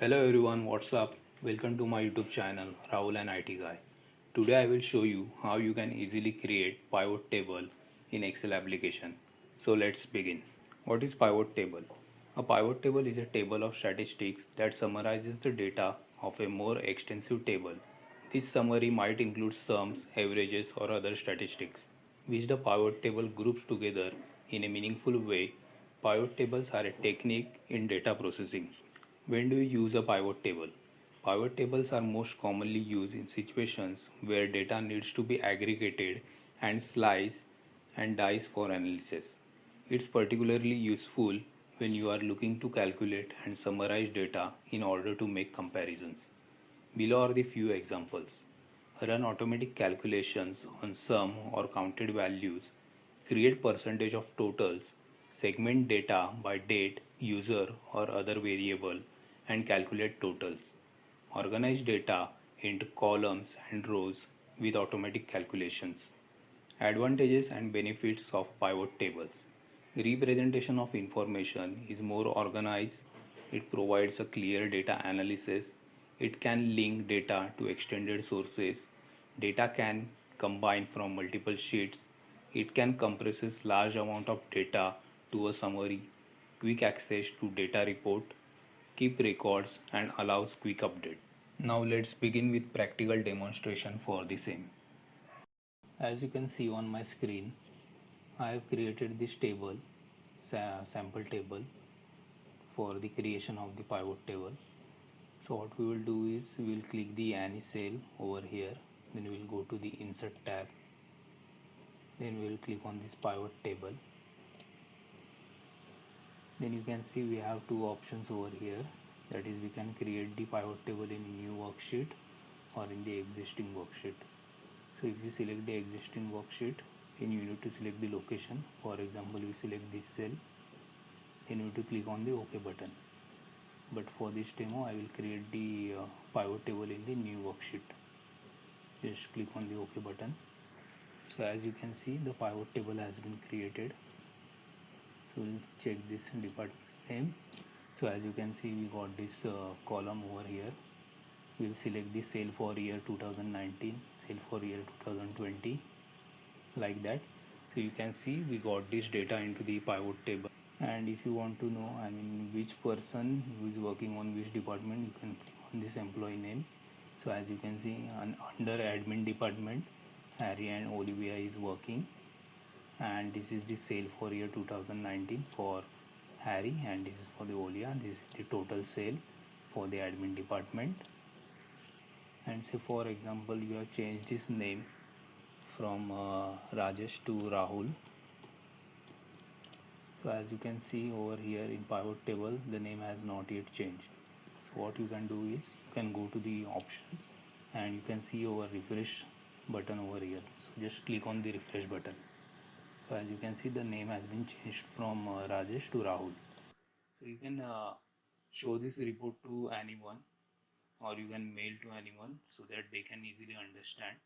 Hello everyone, what's up? Welcome to my YouTube channel Rahul and IT Guy. Today I will show you how you can easily create pivot table in Excel application. So let's begin. What is pivot table? A pivot table is a table of statistics that summarizes the data of a more extensive table. This summary might include sums, averages or other statistics, which the pivot table groups together in a meaningful way. Pivot tables are a technique in data processing. When do you use a pivot table? Pivot tables are most commonly used in situations where data needs to be aggregated and sliced and diced for analysis. It's particularly useful when you are looking to calculate and summarize data in order to make comparisons. Below are the few examples. Run automatic calculations on sum or counted values, create percentage of totals, segment data by date, user or other variable and calculate totals. Organize data into columns and rows with automatic calculations. Advantages and benefits of pivot tables. Representation of information is more organized. It provides a clear data analysis. It can link data to extended sources. Data can combine from multiple sheets. It can compresses large amount of data to a summary. Quick access to data report. Keep records and allows quick update. Now let's begin with practical demonstration for the same. As you can see on my screen, I have created this table, sample table for the creation of the pivot table. So what we will do is we will click the any cell over here, then we will go to the insert tab, then we will click on this pivot table. Then you can see we have two options over here, that is we can create the pivot table in new worksheet or in the existing worksheet. So if you select the existing worksheet, then you need to select the location. For example, we select this cell, then you need to click on the OK button. But for this demo, I will create the pivot table in the new worksheet. Just click on the OK button. So as you can see, the pivot table has been created. So we'll check this department name. So as you can see, we got this column over here. We'll select the cell for year 2019, cell for year 2020, like that. So you can see we got this data into the pivot table. And if you want to know, which person who is working on which department, you can click on this employee name. So as you can see, under admin department, Harry and Olivia is working, and this is the sale for year 2019 for Harry, and this is for the Olivia. This is the total sale for the admin department. And say for example, you have changed this name from Rajesh to Rahul. So as you can see over here in pivot table, the name has not yet changed. So what you can do is you can go to the options and you can see our refresh button over here. So just click on the refresh button. So as you can see, the name has been changed from Rajesh to Rahul. So you can show this report to anyone, or you can mail to anyone so that they can easily understand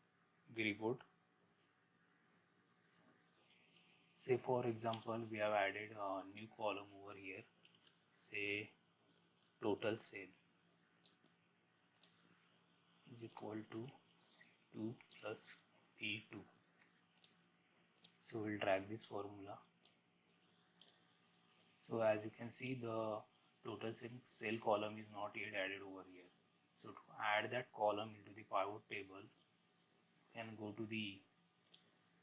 the report. Say for example, we have added a new column over here, say total sale is equal to 2 plus P2. So we'll drag this formula. So as you can see, the total sale column is not yet added over here. So to add that column into the pivot table, you can go to the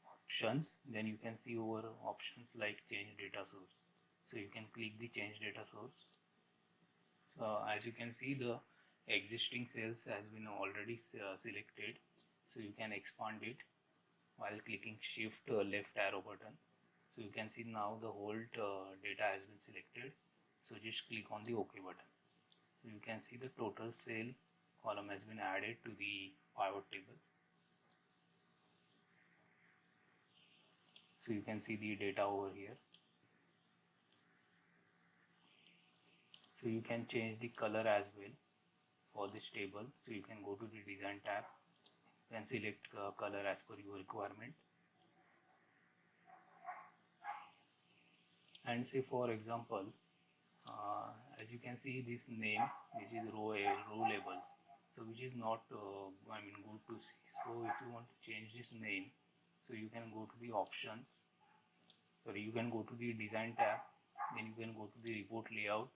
options, then you can see over options like change data source. So you can click the change data source. So as you can see, the existing cells has been already selected, so you can expand it while clicking shift left arrow button. So you can see now the whole data has been selected. So just click on the OK button. So you can see the total sale column has been added to the pivot table. So you can see the data over here. So you can change the color as well for this table. So you can go to the design tab and select color as per your requirement. And say for example, as you can see this name, this is row labels, so which is not good to see. So if you want to change this name, so you can go to the options, sorry, you can go to the design tab, then you can go to the report layout,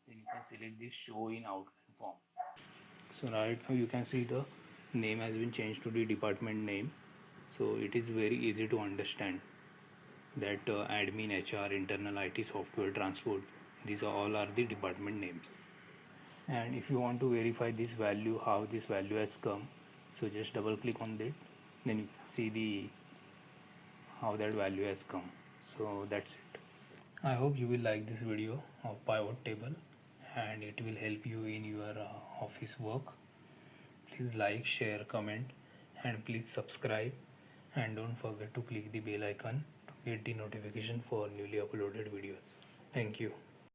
then you can select this show in outline form. So right now you can see the name has been changed to the department name, so it is very easy to understand that admin, HR, internal IT, software, transport, these all are the department names. And if you want to verify this value, how this value has come, so just double click on it, then you can see the how that value has come. So that's it. I hope you will like this video of pivot table and it will help you in your office work. Please like, share, comment, and please subscribe, and don't forget to click the bell icon to get the notification for newly uploaded videos. Thank you.